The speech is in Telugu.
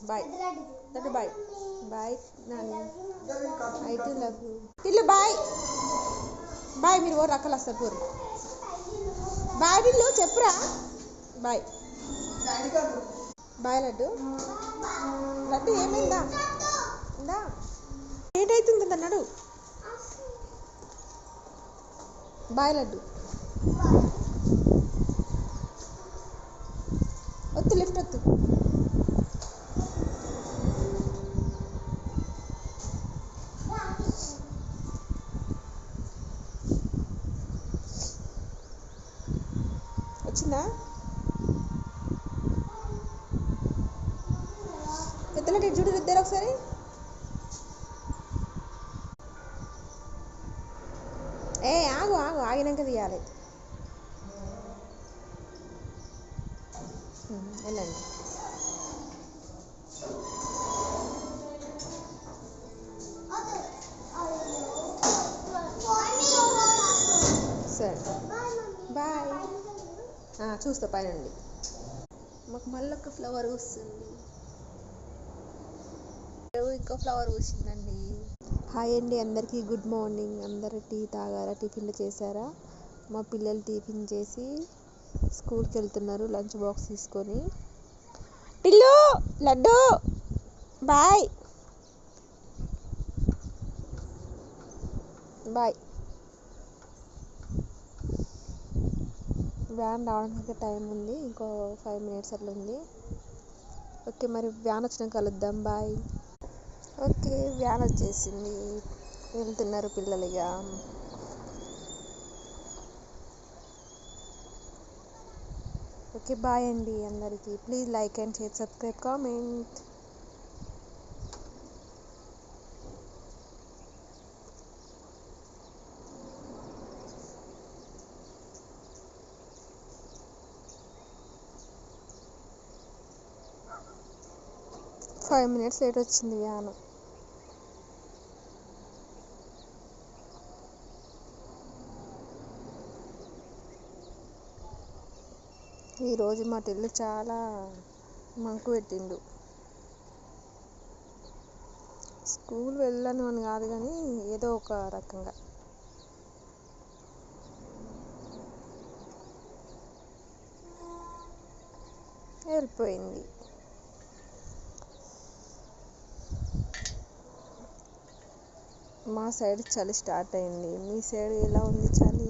bye Laddu bye bye Nani I too love you Tillu bye bye మీరు ఓ రక్కలు వస్తారు పూరు బాయ్ టిల్లు చెప్పురా బాయ్ బాయ్ లడ్డు లడ్డు ఏమైందా ఇందా లేట్ అవుతుంది అన్నాడు బాయ్ లడ్డు ఒత్తు లిఫ్ట్ ఒత్తు వచ్చిందా పెద్దలకి చూడు ఇద్దరు ఒకసారి ఏ ఆగు ఆగు ఆగినాక తీయాలి వెళ్ళండి సరే బాయ్ చూస్తా పైన మాకు మళ్ళీ ఒక ఫ్లవర్ వస్తుంది ఇంకో ఫ్లవర్ వచ్చిందండి హాయ్ అండి అందరికీ గుడ్ మార్నింగ్ అందరు టీ తాగారా టిఫిన్లు చేశారా మా పిల్లలు టిఫిన్ చేసి స్కూల్కి వెళ్తున్నారు లంచ్ బాక్స్ తీసుకొని Tillu Laddu bye bye van రావడానికి టైం ఉంది ఇంకో 5 minutes అట్లా ఉంది ఓకే మరి వ్యాన్ వచ్చినాక కలుద్దాం బాయ్ ఓకే వ్యాన్ వచ్చేసింది వెళ్తున్నారు పిల్లలు ఇక ఓకే బాయ్ అండి అందరికీ please like and share subscribe comment 5 minutes late వచ్చింది వ్యాన్ ఈరోజు మా టిల్లు చాలా మంకు పెట్టిండు స్కూల్ వెళ్ళను అని కాదు కానీ ఏదో ఒక రకంగా వెళ్ళిపోయింది మా సైడ్ చలి స్టార్ట్ అయింది మీ సైడ్ ఎలా ఉంది చలి